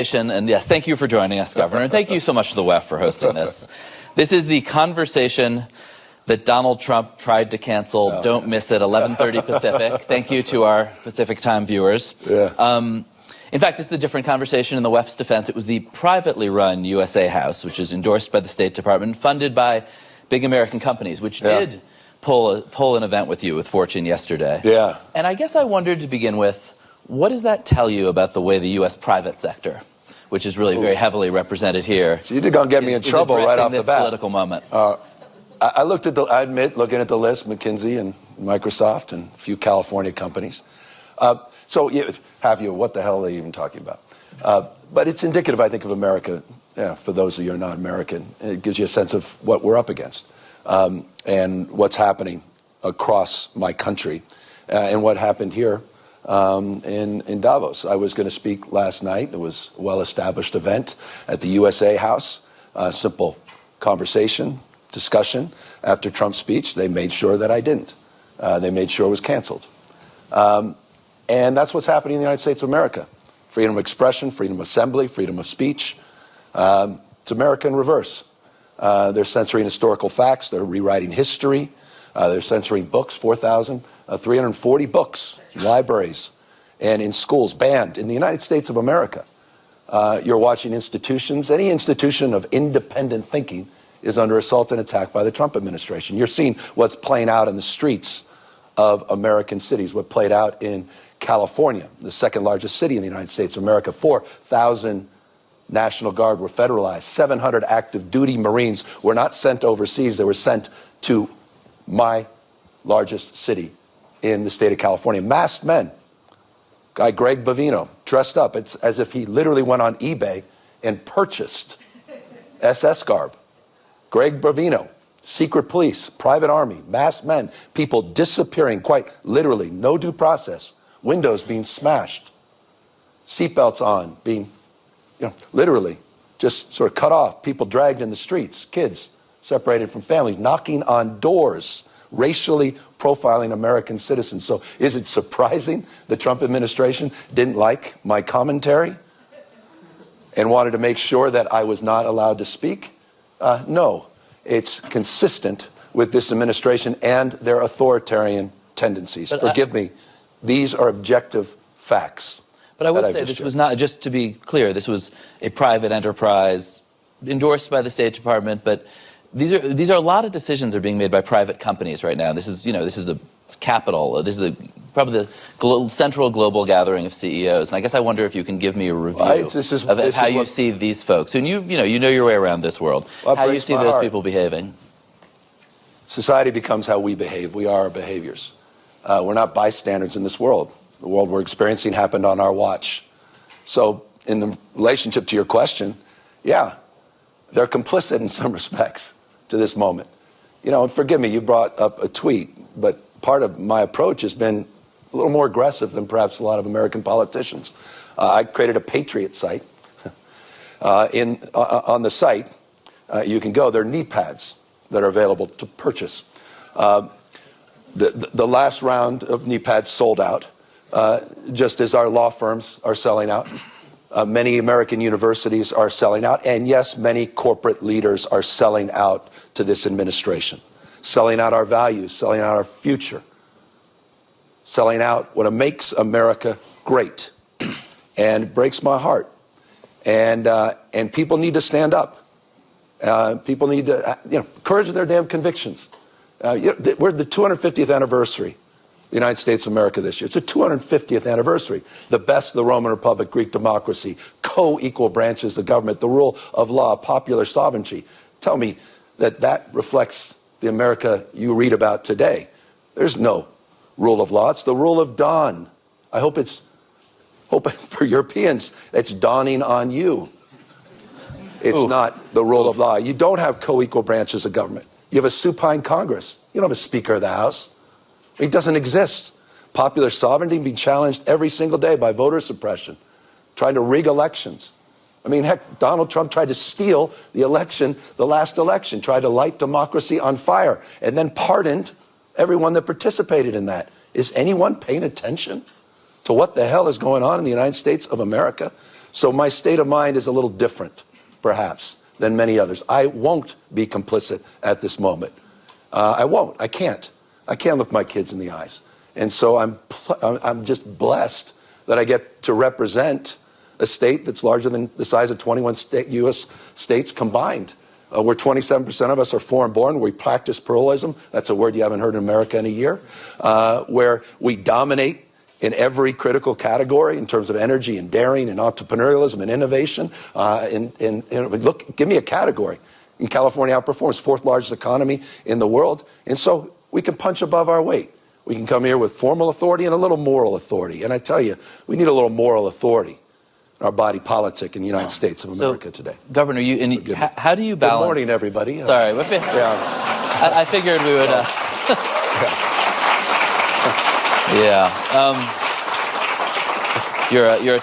And yes, thank you for joining us, Governor. And thank you so much to the WEF for hosting this. This is the conversation that Donald Trump tried to cancel. Oh. Don't miss it, 11:30 Pacific. Thank you to our Pacific time viewers. Yeah. In fact, this is a different conversation in the WEF's defense. It was the privately run USA House, which is endorsed by the State Department, funded by big American companies, which did pull an event with you with Fortune yesterday. Yeah. And I guess I wondered to begin with, what does that tell you about the way the U.S. private sector, which is really very heavily represented here, so you're going to get me in trouble right off the bat. Political moment. I looked at I admit, looking at the list, McKinsey and Microsoft and a few California companies. So what the hell are they even talking about? But it's indicative, I think, of America. Yeah, for those of you who are not American, it gives you a sense of what we're up against and what's happening across my country and what happened here in Davos. I was going to speak last night. It was a well-established event at the USA House. Simple conversation, discussion. After Trump's speech, they made sure that I didn't. They made sure it was canceled. And that's what's happening in the United States of America. Freedom of expression, freedom of assembly, freedom of speech. It's America in reverse. They're censoring historical facts. They're rewriting history. They're censoring books, 4,340 books, in libraries and in schools, banned in the United States of America. You're watching institutions. Any institution of independent thinking is under assault and attack by the Trump administration. You're seeing what's playing out in the streets of American cities, what played out in California, the second largest city in the United States of America. 4,000 National Guard were federalized. 700 active duty Marines were not sent overseas. They were sent to my largest city in the state of California. Masked men. Guy Greg Bavino, dressed up. It's as if he literally went on eBay and purchased SS garb. Greg Bavino, secret police, private army, masked men, people disappearing, quite literally, no due process. Windows being smashed, seatbelts on, being, literally just sort of cut off, people dragged in the streets, kids separated from families, knocking on doors, racially profiling American citizens. So is it surprising the Trump administration didn't like my commentary and wanted to make sure that I was not allowed to speak? No, it's consistent with this administration and their authoritarian tendencies. Forgive me. These are objective facts. But I would say this was not, just to be clear, this was a private enterprise endorsed by the State Department, but these are a lot of decisions are being made by private companies right now. This is, this is a capital. This is probably the central global gathering of CEOs. And I guess I wonder if you can give me a review of how you see these folks. And you know your way around this world. How you see those people behaving. Society becomes how we behave. We are our behaviors. We're not bystanders in this world. The world we're experiencing happened on our watch. So in the relationship to your question, yeah, they're complicit in some respects to this moment. And forgive me, you brought up a tweet, but part of my approach has been a little more aggressive than perhaps a lot of American politicians. I created a Patriot site. On the site, you can go. There are knee pads that are available to purchase. The last round of knee pads sold out, just as our law firms are selling out. Many American universities are selling out. And yes, many corporate leaders are selling out to this administration, selling out our values, selling out our future, selling out what makes America great. And it breaks my heart. And people need to stand up. People need to, courage of their damn convictions. We're the 250th anniversary of the United States of America this year. It's the 250th anniversary. The best of the Roman Republic, Greek democracy, co-equal branches of government, the rule of law, popular sovereignty. Tell me that reflects the America you read about today. There's no rule of law. It's the rule of dawn. I hope for Europeans, it's dawning on you. It's not the rule of law. You don't have co-equal branches of government. You have a supine Congress. You don't have a Speaker of the House. It doesn't exist. Popular sovereignty being challenged every single day by voter suppression, trying to rig elections. I mean, heck, Donald Trump tried to steal the election, the last election, tried to light democracy on fire, and then pardoned everyone that participated in that. Is anyone paying attention to what the hell is going on in the United States of America? So my state of mind is a little different, perhaps, than many others. I won't be complicit at this moment. I won't. I can't. I can't look my kids in the eyes. And so I'm just blessed that I get to represent a state that's larger than the size of 21 U.S. states combined. Where 27% of us are foreign-born. We practice pluralism. That's a word you haven't heard in America in a year. Where we dominate in every critical category in terms of energy and daring and entrepreneurialism and innovation. Look, give me a category. In California outperforms, fourth largest economy in the world. And so we can punch above our weight. We can come here with formal authority and a little moral authority. And I tell you, we need a little moral authority in our body politic in the United States of America today. Governor, how do you balance? Good morning, everybody. Sorry. Yeah. I figured we would...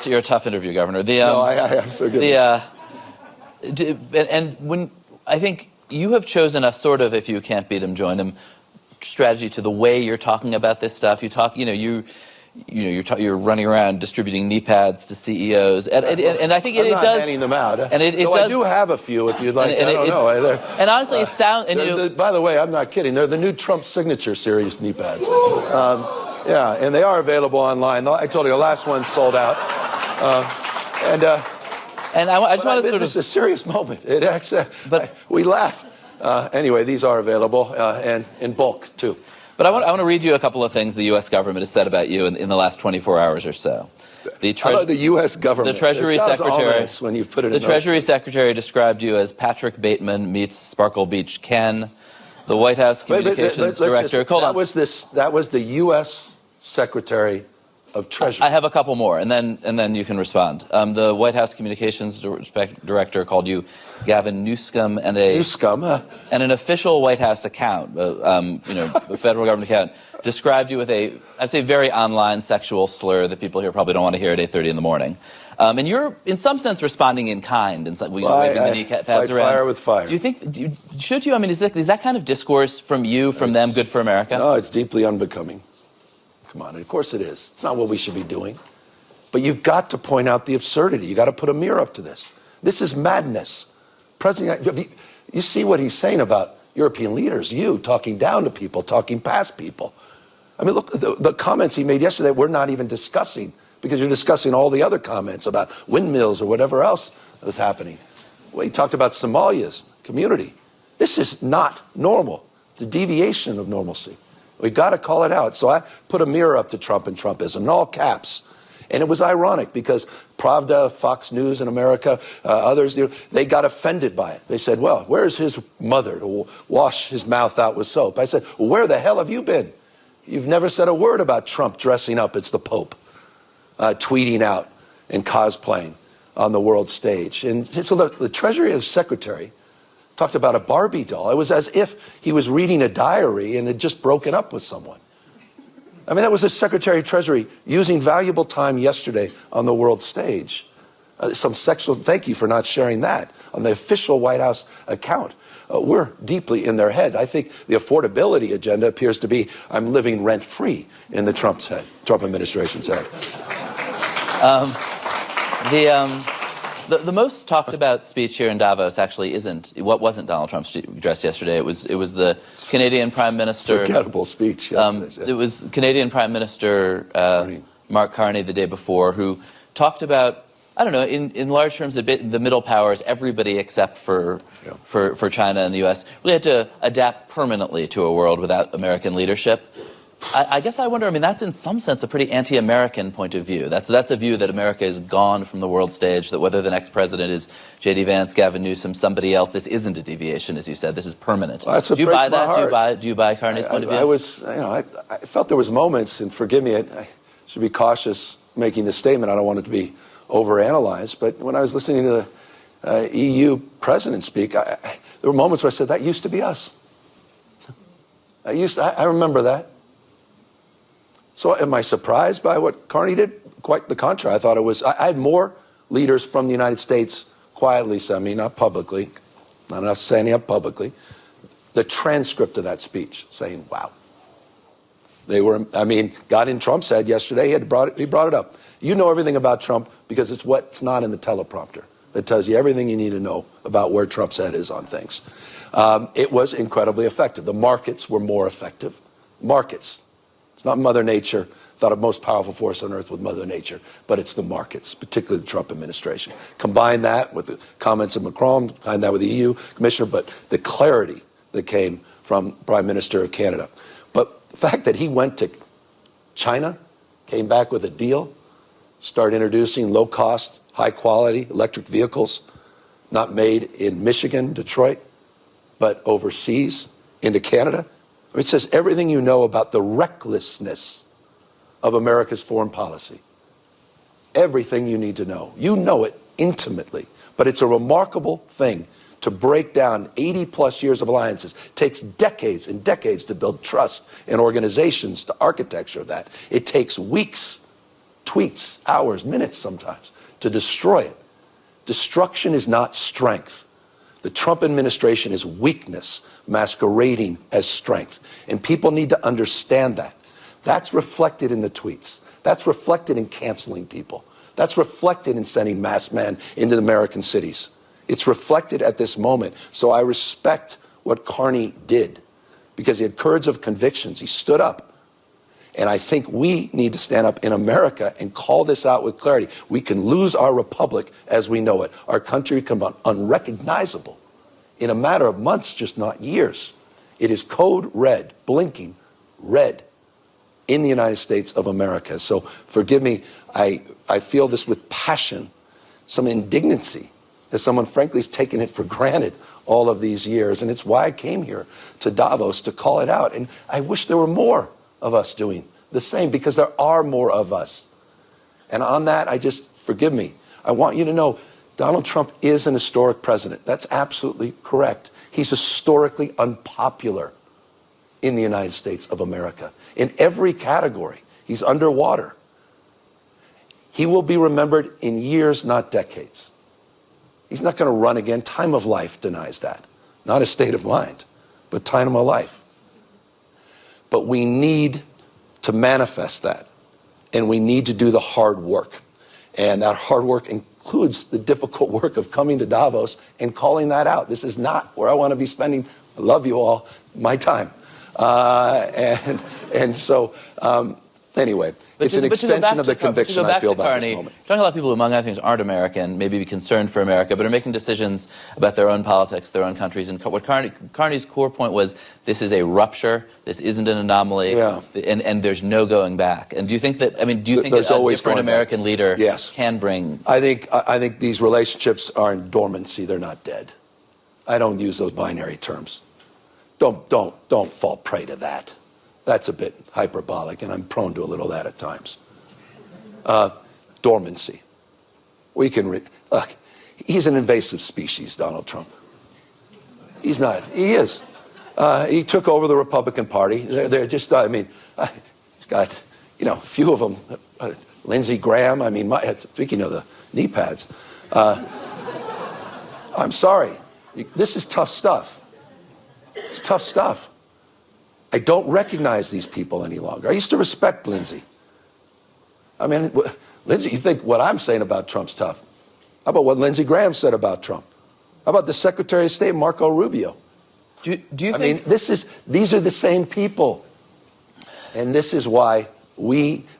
You're a tough interview, Governor. No, I forget. And when I think you have chosen a sort of, if you can't beat him, join him strategy to the way you're talking about this stuff. You talk, you're running around distributing knee pads to CEOs, and I think it does. I'm not handing them out. And it does. I do have a few, if you'd like. I don't know. And honestly, it sounds. By the way, I'm not kidding. They're the new Trump signature series knee pads. Yeah, and they are available online. I told you the last one sold out. And I just want to sort of. This is a serious moment. It actually, we laugh. Anyway, these are available and in bulk too. But I want to read you a couple of things the U.S. government has said about you in the last 24 hours or so. How about the U.S. government? The Treasury Secretary. When you put it the Treasury Secretary described you as Patrick Bateman meets Sparkle Beach Ken. The White House Communications Director. That was the U.S. Secretary of Treasury. I have a couple more, and then you can respond. The White House Communications Director called you Gavin Newsom, and an official White House account, a federal government account, described you with I'd say, very online sexual slur that people here probably don't want to hear at 8:30 in the morning. And you're, in some sense, responding in kind, and waving the knee pads around. Fire with fire. Do you think? Should you? I mean, is that kind of discourse from you, from them, good for America? No, it's deeply unbecoming. Come on, and of course it is. It's not what we should be doing. But you've got to point out the absurdity. You've got to put a mirror up to this. This is madness. President, you see what he's saying about European leaders, you talking down to people, talking past people. I mean, look, the comments he made yesterday we're not even discussing because you're discussing all the other comments about windmills or whatever else that was happening. Well, he talked about Somalia's community. This is not normal. It's a deviation of normalcy. We've got to call it out. So I put a mirror up to Trump and Trumpism in all caps. And it was ironic because Pravda, Fox News in America, others, they got offended by it. They said, well, where's his mother to wash his mouth out with soap? I said, well, where the hell have you been? You've never said a word about Trump dressing up as the Pope, tweeting out and cosplaying on the world stage. And so the Treasury Secretary talked about a Barbie doll. It was as if he was reading a diary and had just broken up with someone. I mean, that was the Secretary of Treasury using valuable time yesterday on the world stage. Some sexual, thank you for not sharing that on the official White House account. We're deeply in their head. I think the affordability agenda appears to be, I'm living rent-free in the Trump administration's head. The most talked about speech here in Davos actually wasn't Donald Trump's address yesterday. It was the Canadian Prime Minister. Forgettable speech yesterday. It was Canadian Prime Minister Mark Carney the day before, who talked about, I don't know, in large terms, the middle powers, everybody except for China and the U.S. really had to adapt permanently to a world without American leadership. I guess I wonder, I mean, that's in some sense a pretty anti-American point of view. That's a view that America is gone from the world stage, that whether the next president is J.D. Vance, Gavin Newsom, somebody else, this isn't a deviation, as you said. This is permanent. Well, do you buy that? Do you buy Carney's point of view? I felt there was moments, and forgive me, I should be cautious making this statement. I don't want it to be overanalyzed, but when I was listening to the EU president speak, there were moments where I said, that used to be us. I remember that. So am I surprised by what Carney did? Quite the contrary. I thought it was, I had more leaders from the United States quietly, not publicly, not enough standing up publicly, the transcript of that speech saying, wow, They were, I mean, got in Trump's head yesterday. He brought it up. You know everything about Trump because it's what's not in the teleprompter. It tells you everything you need to know about where Trump's head is on things. It was incredibly effective. The markets were more effective. Markets. It's not Mother Nature. Thought of most powerful force on earth with Mother Nature, but it's the markets, particularly the Trump administration. Combine that with the comments of Macron, combine that with the EU commissioner, but the clarity that came from Prime Minister of Canada. But the fact that he went to China, came back with a deal, started introducing low-cost, high-quality electric vehicles, not made in Michigan, Detroit, but overseas into Canada. I mean, it says everything you know about the recklessness of America's foreign policy. Everything you need to know. You know it intimately, but it's a remarkable thing to break down 80-plus years of alliances. It takes decades and decades to build trust in organizations, the architecture of that. It takes weeks, tweets, hours, minutes sometimes to destroy it. Destruction is not strength. The Trump administration is weakness masquerading as strength. And people need to understand that. That's reflected in the tweets. That's reflected in canceling people. That's reflected in sending masked men into the American cities. It's reflected at this moment. So I respect what Carney did because he had courage of convictions. He stood up. And I think we need to stand up in America and call this out with clarity. We can lose our republic as we know it. Our country can become unrecognizable in a matter of months, just not years. It is code red, blinking red in the United States of America. So forgive me, I feel this with passion, some indignancy, as someone frankly has taken it for granted all of these years. And it's why I came here to Davos to call it out. And I wish there were more of us doing the same, because there are more of us. And on that, forgive me, I want you to know Donald Trump is an historic president. That's absolutely correct. He's historically unpopular in the United States of America. In every category, he's underwater. He will be remembered in years, not decades. He's not going to run again. Time of life denies that. Not a state of mind, but time of life. But we need to manifest that, and we need to do the hard work. And that hard work includes the difficult work of coming to Davos and calling that out. This is not where I want to be spending, I love you all, my time. Anyway, it's an extension of the conviction I feel about this moment. Talking a lot of people who, among other things, aren't American, maybe be concerned for America, but are making decisions about their own politics, their own countries. And what Carney's core point was, this is a rupture, this isn't an anomaly, and there's no going back. And do you think that, do you think that a different American leader can bring... I think these relationships are in dormancy, they're not dead. I don't use those binary terms. Don't fall prey to that. That's a bit hyperbolic, and I'm prone to a little of that at times. Dormancy. We can look. He's an invasive species, Donald Trump. He's not. He is. He took over the Republican Party. They're just. He's got, a few of them. Lindsey Graham. Speaking of the knee pads. I'm sorry. This is tough stuff. It's tough stuff. I don't recognize these people any longer. I used to respect Lindsey. Lindsey, you think what I'm saying about Trump's tough? How about what Lindsey Graham said about Trump? How about the Secretary of State, Marco Rubio? Do you think... these are the same people. And this is why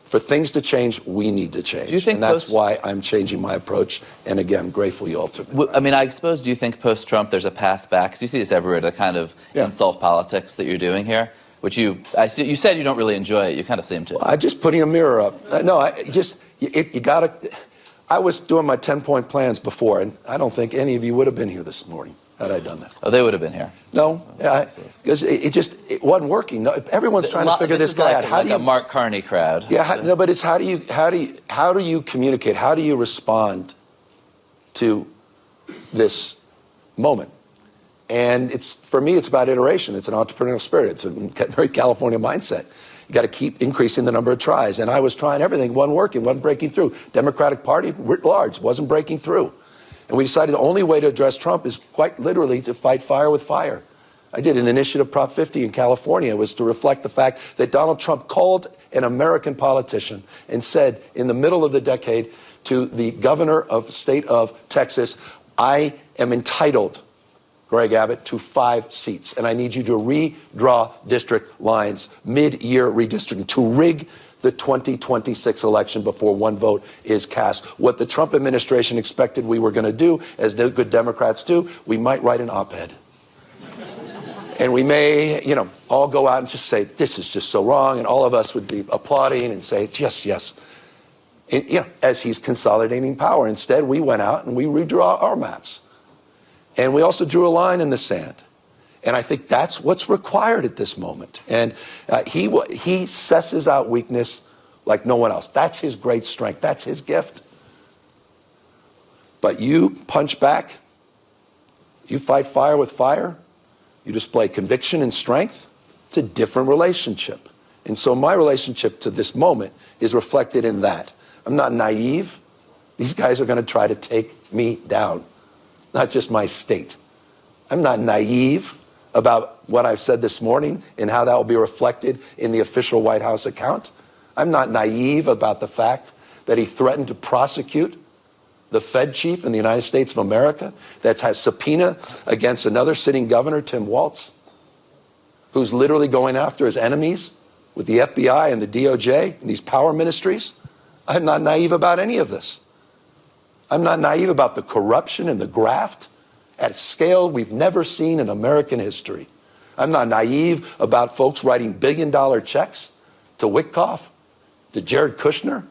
for things to change, we need to change. Do you think and that's why I'm changing my approach. And again, grateful you all took the time. I suppose, do you think post-Trump there's a path back? Because you see this everywhere, the kind of insult politics that you're doing here, which you said you don't really enjoy it. You kind of seem to. I just putting a mirror up. You gotta. I was doing my 10-point plans before, and I don't think any of you would have been here this morning had I done that. Oh, they would have been here. No, because it wasn't working. No, everyone's trying to figure this guy out. How do you, a Mark Carney crowd. Yeah, but it's how do you communicate? How do you respond to this moment? And for me, it's about iteration. It's an entrepreneurial spirit. It's a very California mindset. You got to keep increasing the number of tries. And I was trying everything, wasn't working, wasn't breaking through. Democratic Party, writ large, wasn't breaking through. And we decided the only way to address Trump is quite literally to fight fire with fire. I did an initiative, Prop 50 in California. It was to reflect the fact that Donald Trump called an American politician and said in the middle of the decade to the governor of the state of Texas, I am entitled, Greg Abbott, to 5 seats, and I need you to redraw district lines, mid-year redistricting, to rig the 2026 election before one vote is cast. What the Trump administration expected we were going to do, as good Democrats do, we might write an op-ed. And we may, all go out and just say, this is just so wrong, and all of us would be applauding and say, yes, yes. And, as he's consolidating power. Instead, we went out and we redraw our maps. And we also drew a line in the sand. And I think that's what's required at this moment. And he susses out weakness like no one else. That's his great strength. That's his gift. But you punch back. You fight fire with fire. You display conviction and strength. It's a different relationship. And so my relationship to this moment is reflected in that. I'm not naive. These guys are going to try to take me down, not just my state. I'm not naive about what I've said this morning and how that will be reflected in the official White House account. I'm not naive about the fact that he threatened to prosecute the Fed chief in the United States of America that has subpoena against another sitting governor, Tim Walz, who's literally going after his enemies with the FBI and the DOJ and these power ministries. I'm not naive about any of this. I'm not naive about the corruption and the graft at a scale we've never seen in American history. I'm not naive about folks writing billion-dollar checks to Witkoff, to Jared Kushner,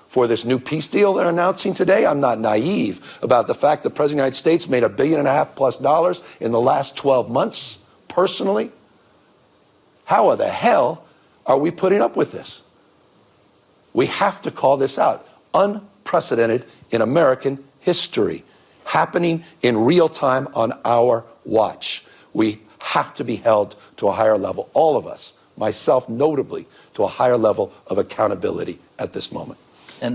for this new peace deal they're announcing today. I'm not naive about the fact that the President of the United States made $1.5 billion+ in the last 12 months, personally. How the hell are we putting up with this? We have to call this out. Unprecedented in American history. Happening in real time on our watch. We have to be held to a higher level, all of us, myself notably, to a higher level of accountability at this moment. I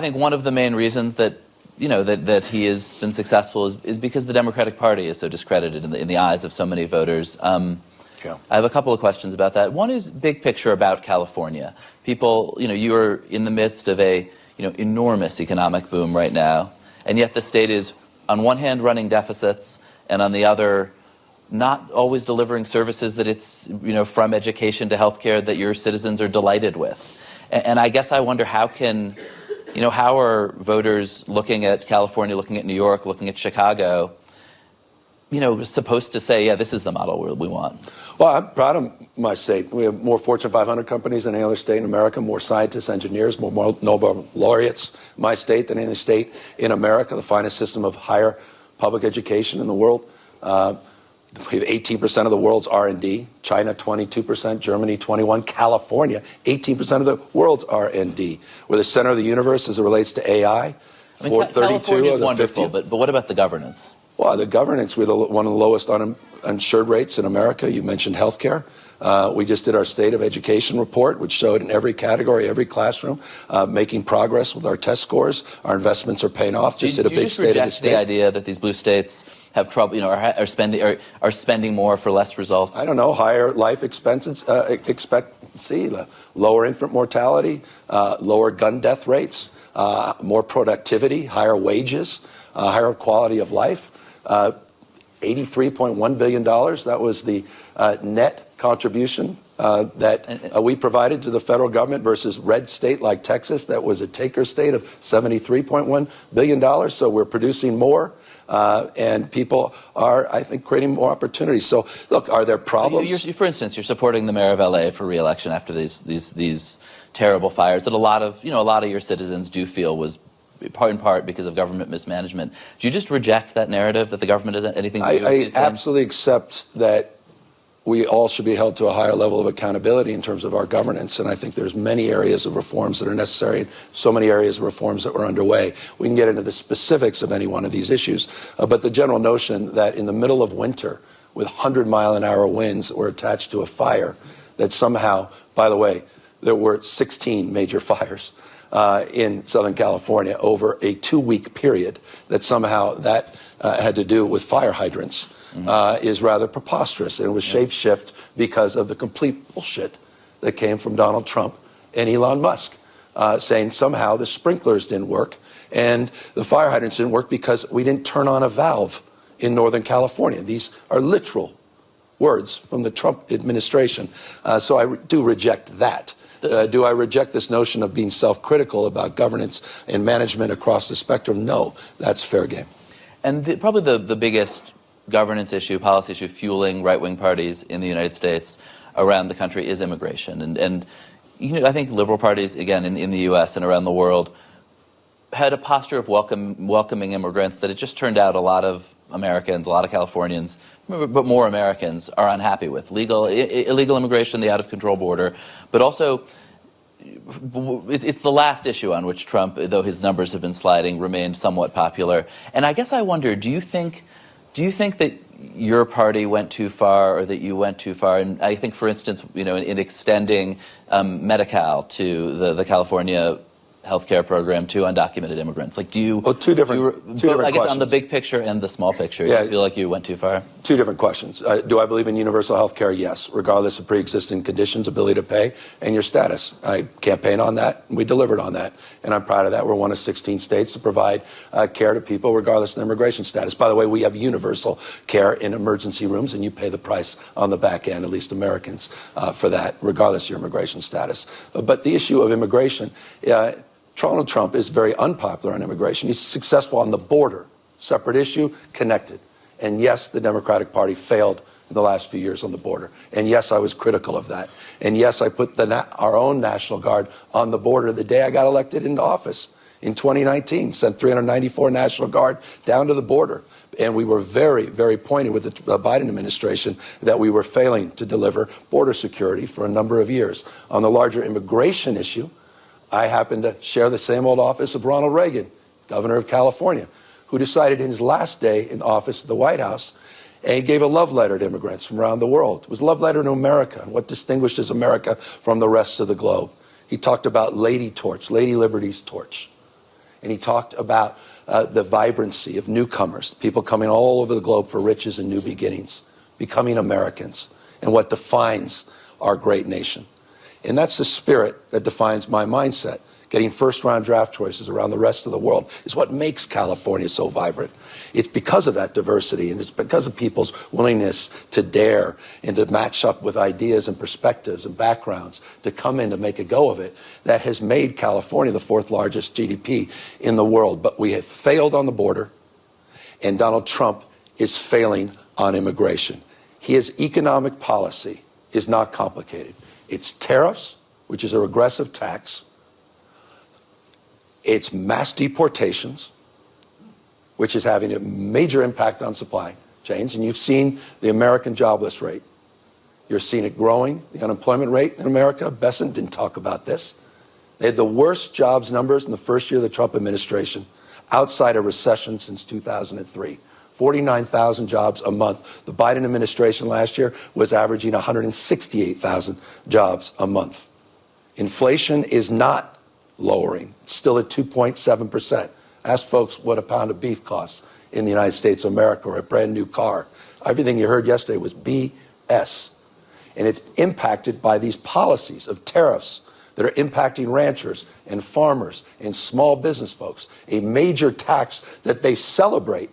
think one of the main reasons that that he has been successful is because the Democratic Party is so discredited in the eyes of so many voters. Yeah. I have a couple of questions about that. One is big picture about California. People, you're in the midst of a enormous economic boom right now, and yet the state is on one hand running deficits, and on the other, not always delivering services that it's, from education to healthcare that your citizens are delighted with. And I guess I wonder how are voters looking at California, looking at New York, looking at Chicago, supposed to say, yeah, this is the model we want? Well, I'm proud of my state. We have more Fortune 500 companies than any other state in America, more scientists, engineers, more Nobel laureates in my state than any state in America, the finest system of higher public education in the world. We have 18% of the world's R&D, China 22%, Germany 21%, California 18% of the world's R&D. We're the center of the universe as it relates to AI. California is wonderful, but what about the governance? Well, the governance, we're one of the lowest uninsured rates in America. You mentioned healthcare. We just did our State of Education report, which showed in every category, every classroom, making progress with our test scores. Our investments are paying off. Just did a big State of the State. The idea that these blue states have trouble, are spending more for less results? I don't know. Higher life expectancy, lower infant mortality, lower gun death rates, more productivity, higher wages, higher quality of life. $83.1 billion. That was the net contribution that we provided to the federal government versus red state like Texas. That was a taker state of $73.1 billion. So we're producing more, and people are, I think, creating more opportunities. So, look, are there problems? For instance, you're supporting the mayor of LA for re-election after these terrible fires that a lot of your citizens do feel was in part because of government mismanagement. Do you just reject that narrative that the government has anything to do with these things? I absolutely accept that we all should be held to a higher level of accountability in terms of our governance, and I think there's many areas of reforms that are necessary, and so many areas of reforms that were underway. We can get into the specifics of any one of these issues, but the general notion that in the middle of winter, with 100-mile-an-hour winds that were attached to a fire, that somehow, by the way, there were 16 major fires, in Southern California over a 2-week period, that somehow that had to do with fire hydrants, is rather preposterous. And it was shapeshift because of the complete bullshit that came from Donald Trump and Elon Musk, saying somehow the sprinklers didn't work and the fire hydrants didn't work because we didn't turn on a valve in Northern California. These are literal words from the Trump administration. So I do reject that. Do I reject this notion of being self-critical about governance and management across the spectrum? No, that's fair game. And probably the biggest governance issue, policy issue, fueling right-wing parties in the United States around the country is immigration. And you know, I think liberal parties, again, in the U.S. and around the world, had a posture of welcoming immigrants that it just turned out a lot of Americans, a lot of Californians, but more Americans are unhappy with. Illegal immigration, the out-of-control border, but also it's the last issue on which Trump, though his numbers have been sliding, remained somewhat popular. And I guess I wonder, do you think that your party went too far, or that you went too far? And I think, for instance, you know, in extending Medi-Cal to the California healthcare program to undocumented immigrants. Like, do you? Well, two different I guess questions. On the big picture and the small picture, do you feel like you went too far? Two different questions. Do I believe in universal health care? Yes, regardless of pre-existing conditions, ability to pay, and your status. I campaigned on that, and we delivered on that, and I'm proud of that. We're one of 16 states to provide care to people regardless of their immigration status. By the way, we have universal care in emergency rooms, and you pay the price on the back end, at least Americans, for that, regardless of your immigration status. But the issue of immigration, Donald Trump is very unpopular on immigration. He's successful on the border. Separate issue, connected. And yes, the Democratic Party failed in the last few years on the border. And yes, I was critical of that. And yes, I put our own National Guard on the border the day I got elected into office in 2019. Sent 394 National Guard down to the border. And we were very, very pointed with the Biden administration that we were failing to deliver border security for a number of years. On the larger immigration issue, I happen to share the same old office of Ronald Reagan, governor of California, who decided in his last day in office at the White House, and he gave a love letter to immigrants from around the world. It was a love letter to America and what distinguishes America from the rest of the globe. He talked about Lady Torch, Lady Liberty's torch. And he talked about the vibrancy of newcomers, people coming all over the globe for riches and new beginnings, becoming Americans, and what defines our great nation. And that's the spirit that defines my mindset. Getting first-round draft choices around the rest of the world is what makes California so vibrant. It's because of that diversity, and it's because of people's willingness to dare and to match up with ideas and perspectives and backgrounds to come in to make a go of it that has made California the 4th largest GDP in the world. But we have failed on the border, and Donald Trump is failing on immigration. His economic policy is not complicated. It's tariffs, which is a regressive tax. It's mass deportations, which is having a major impact on supply chains. And you've seen the American jobless rate. You're seeing it growing, the unemployment rate in America. Besant didn't talk about this. They had the worst jobs numbers in the first year of the Trump administration outside a recession since 2003. 49,000 jobs a month. The Biden administration last year was averaging 168,000 jobs a month. Inflation is not lowering. It's still at 2.7%. Ask folks what a pound of beef costs in the United States of America, or a brand new car. Everything you heard yesterday was BS. And it's impacted by these policies of tariffs that are impacting ranchers and farmers and small business folks. A major tax that they celebrate,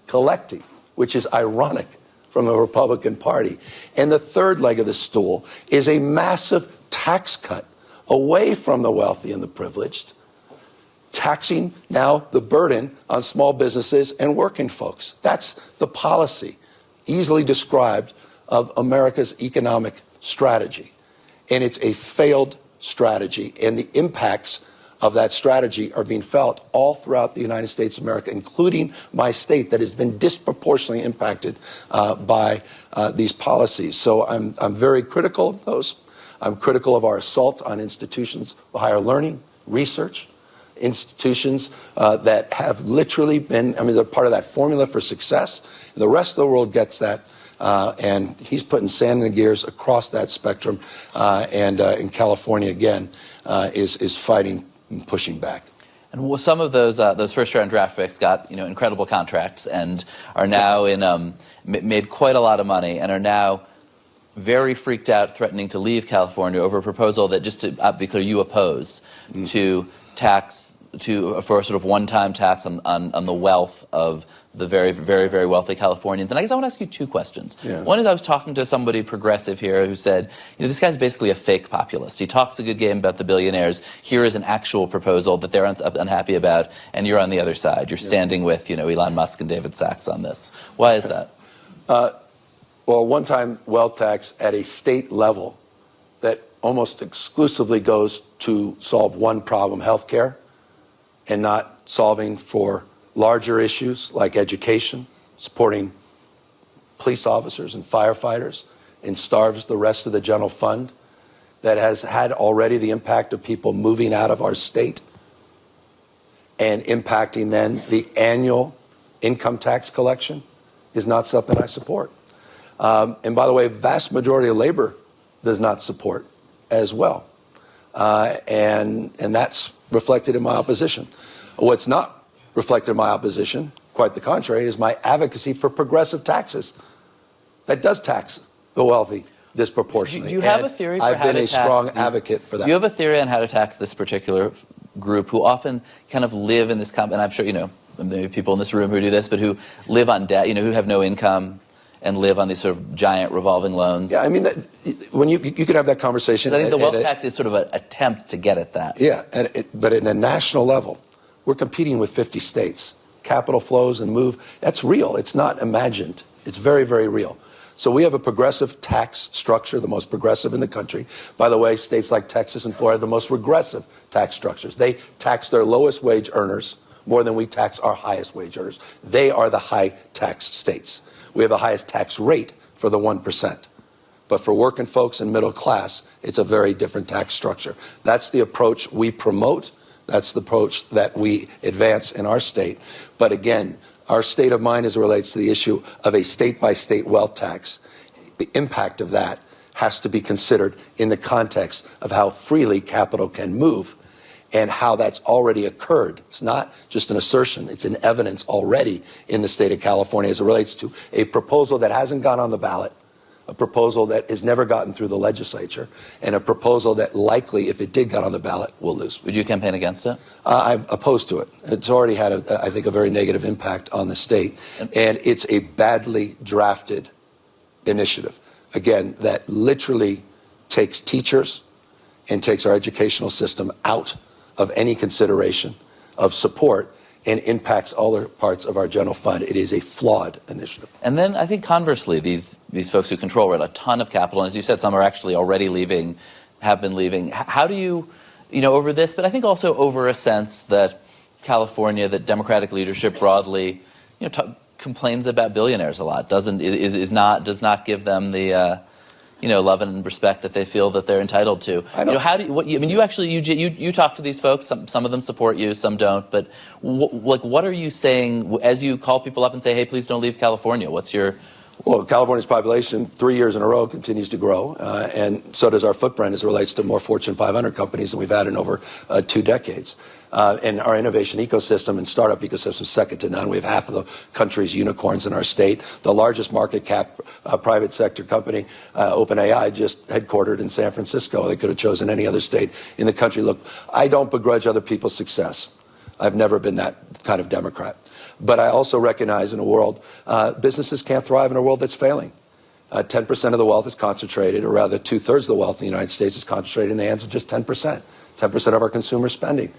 collecting, which is ironic from the Republican Party. And the third leg of the stool is a massive tax cut away from the wealthy and the privileged, taxing now the burden on small businesses and working folks. That's the policy, easily described, of America's economic strategy. And it's a failed strategy, and the impacts of that strategy are being felt all throughout the United States of America, including my state that has been disproportionately impacted by these policies. So I'm very critical of those. I'm critical of our assault on institutions of higher learning, research, institutions that have literally been, they're part of that formula for success. The rest of the world gets that. And he's putting sand in the gears across that spectrum. And in California, again, is fighting and pushing back. And some of those first-round draft picks got incredible contracts and are now made quite a lot of money and are now very freaked out, threatening to leave California over a proposal that, just to be clear, you oppose for a sort of one-time tax on the wealth of the very, very, very wealthy Californians. And I guess I want to ask you two questions. Yeah. One is, I was talking to somebody progressive here who said, this guy's basically a fake populist. He talks a good game about the billionaires. Here is an actual proposal that they're unhappy about, and you're on the other side. You're standing with Elon Musk and David Sachs on this. Why is that? Well, one-time wealth tax at a state level that almost exclusively goes to solve one problem, healthcare, and not solving for larger issues like education, supporting police officers and firefighters, and starves the rest of the general fund, that has had already the impact of people moving out of our state and impacting then the annual income tax collection, is not something I support. And by the way, vast majority of labor does not support as well. And that's reflected in my opposition. What's not reflected in my opposition, quite the contrary, is my advocacy for progressive taxes that does tax the wealthy disproportionately. Do you have a theory for I've how been to a tax strong advocate for that. Do you have a theory on how to tax this particular group who often kind of live in this and I'm sure maybe people in this room who do this, but who live on debt, who have no income and live on these sort of giant revolving loans? Yeah, I mean, when you could have that conversation. I think the wealth tax is sort of an attempt to get at that. Yeah, but at a national level, we're competing with 50 states. Capital flows and move, that's real. It's not imagined. It's very, very real. So we have a progressive tax structure, the most progressive in the country. By the way, states like Texas and Florida have the most regressive tax structures. They tax their lowest wage earners more than we tax our highest wage earners. They are the high tax states. We have the highest tax rate for the 1%. But for working folks and middle class, it's a very different tax structure. That's the approach we promote. That's the approach that we advance in our state. But again, our state of mind as it relates to the issue of a state-by-state wealth tax, the impact of that has to be considered in the context of how freely capital can move and how that's already occurred. It's not just an assertion, it's an evidence already in the state of California as it relates to a proposal that hasn't gone on the ballot, a proposal that has never gotten through the legislature, and a proposal that likely, if it did get on the ballot, will lose. Would you campaign against it? I'm opposed to it. It's already had, I think, a very negative impact on the state, and it's a badly drafted initiative, again, that literally takes teachers and takes our educational system out of any consideration of support and impacts all the parts of our general fund. It is a flawed initiative. And then I think conversely, these folks who control a ton of capital, and as you said, some are actually already leaving, have been leaving. How do you, over this, but I think also over a sense that California, that Democratic leadership broadly, complains about billionaires a lot, does not give them the love and respect that they feel that they're entitled to. How do you? You talk to these folks. Some of them support you, some don't. But what are you saying as you call people up and say, "Hey, please don't leave California"? What's your? Well, California's population 3 years in a row continues to grow, and so does our footprint as it relates to more Fortune 500 companies than we've had in over 2 decades. And our innovation ecosystem and startup ecosystem is second to none. We have half of the country's unicorns in our state. The largest market cap private sector company, OpenAI, just headquartered in San Francisco. They could have chosen any other state in the country. Look, I don't begrudge other people's success. I've never been that kind of Democrat. But I also recognize in a world, businesses can't thrive in a world that's failing. 10% of the wealth is concentrated, or rather 2/3 of the wealth in the United States is concentrated in the hands of just 10%. 10% of our consumer spending.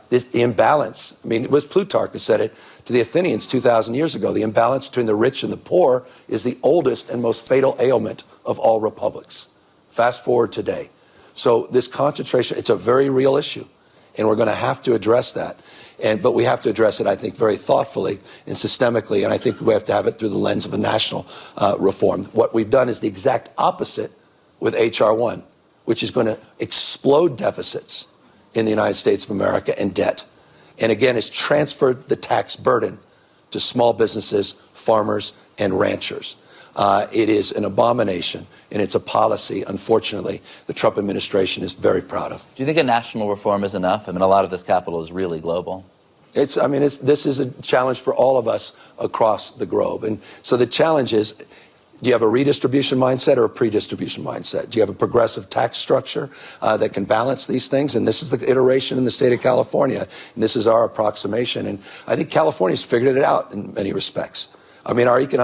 The imbalance, it was Plutarch who said it to the Athenians 2,000 years ago. The imbalance between the rich and the poor is the oldest and most fatal ailment of all republics. Fast forward today. So this concentration, it's a very real issue, and we're going to have to address that. But we have to address it, I think, very thoughtfully and systemically, and I think we have to have it through the lens of a national reform. What we've done is the exact opposite with H.R. 1, which is going to explode deficits in the United States of America and debt. And again, it's transferred the tax burden to small businesses, farmers, and ranchers. It is an abomination, and it's a policy, unfortunately, the Trump administration is very proud of. Do you think a national reform is enough? I mean, a lot of this capital is really global. This is a challenge for all of us across the globe. And so the challenge is, do you have a redistribution mindset or a predistribution mindset? Do you have a progressive tax structure that can balance these things? And this is the iteration in the state of California, and this is our approximation. And I think California's figured it out in many respects. I mean, our entire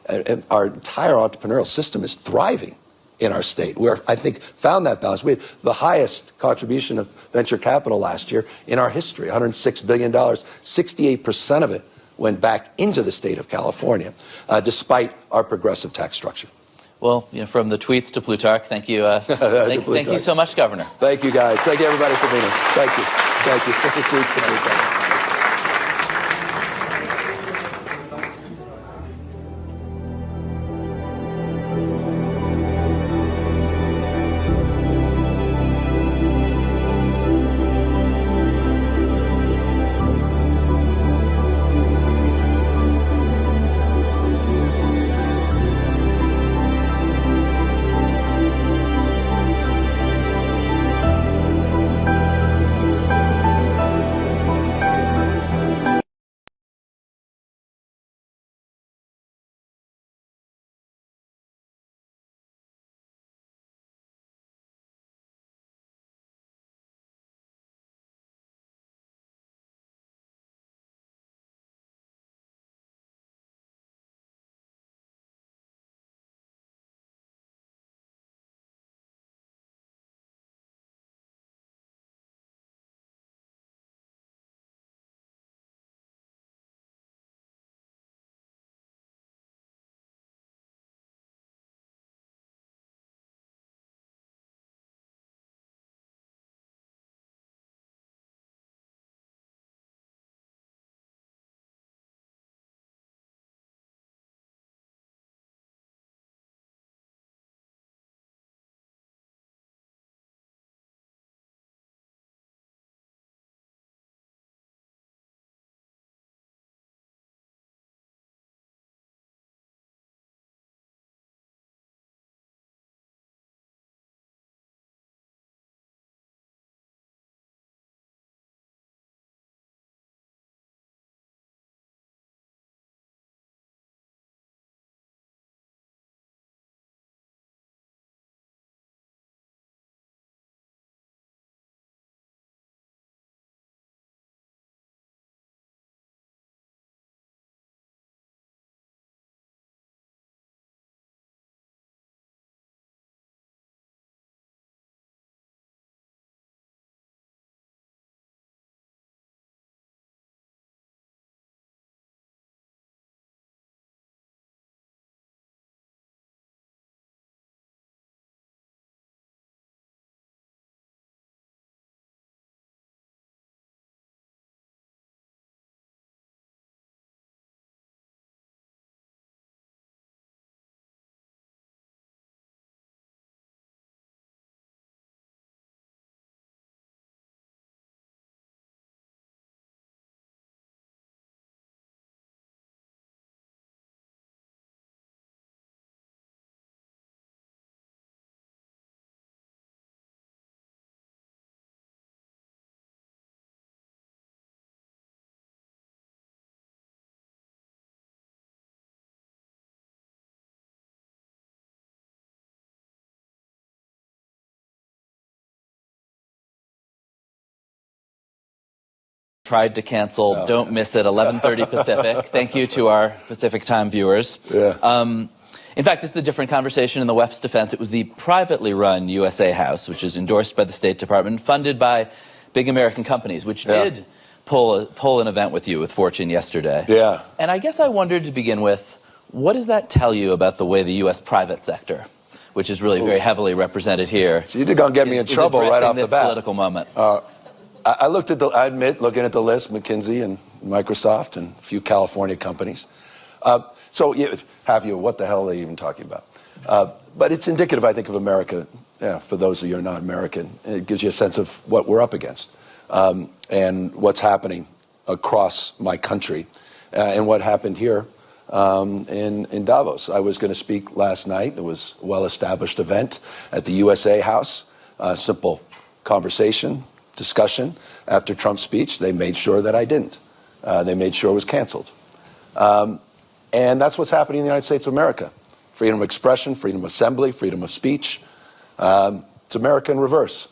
entrepreneurial system is thriving in our state. We, I think, found that balance. We had the highest contribution of venture capital last year in our history, $106 billion. 68% of it went back into the state of California, despite our progressive tax structure. Well, from the tweets to Plutarch, thank you. Thank you so much, Governor. Thank you, guys. Thank you, everybody, for being here. Thank you. Thank you. From the tweets to Plutarch. Tried to cancel. Don't miss it. 11:30 Pacific. Thank you to our Pacific time viewers. Yeah. In fact, this is a different conversation in the WEF's defense. It was the privately run USA House, which is endorsed by the State Department, funded by big American companies, which did pull an event with you with Fortune yesterday. Yeah. And I guess I wondered to begin with, what does that tell you about the way the U.S. private sector, which is really very heavily represented here, so you're going to get me in trouble right off the bat. Political moment. I looked at I admit, looking at the list, McKinsey and Microsoft and a few California companies. So what the hell are they even talking about? But it's indicative, I think, of America. Yeah, for those of you who are not American, it gives you a sense of what we're up against and what's happening across my country. And what happened here in Davos. I was going to speak last night. It was a well-established event at the USA House. Simple conversation, discussion. After Trump's speech, they made sure that I didn't. They made sure it was canceled. And that's what's happening in the United States of America. Freedom of expression, freedom of assembly, freedom of speech. It's America in reverse.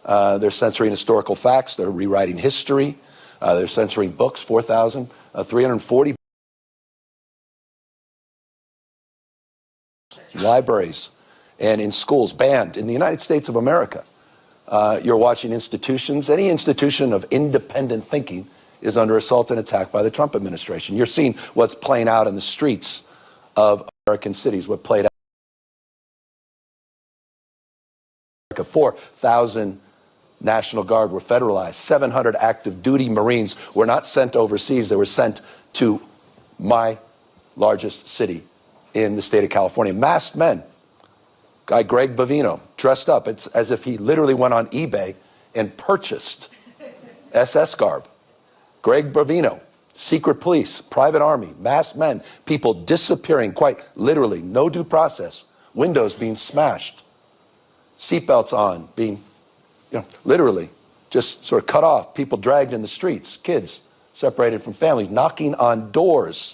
They're censoring historical facts. They're rewriting history. They're censoring books, 4,340 libraries and in schools banned in the United States of America. You're watching institutions. Any institution of independent thinking is under assault and attack by the Trump administration. You're seeing what's playing out in the streets of American cities, what played out. 4,000 National Guard were federalized. 700 active duty Marines were not sent overseas. They were sent to my largest city in the state of California. Masked men. Guy Greg Bavino, dressed up. It's as if he literally went on eBay and purchased SS garb. Greg Bavino, secret police, private army, masked men, people disappearing quite literally, no due process, windows being smashed, seatbelts on, being, literally just sort of cut off, people dragged in the streets, kids separated from families, knocking on doors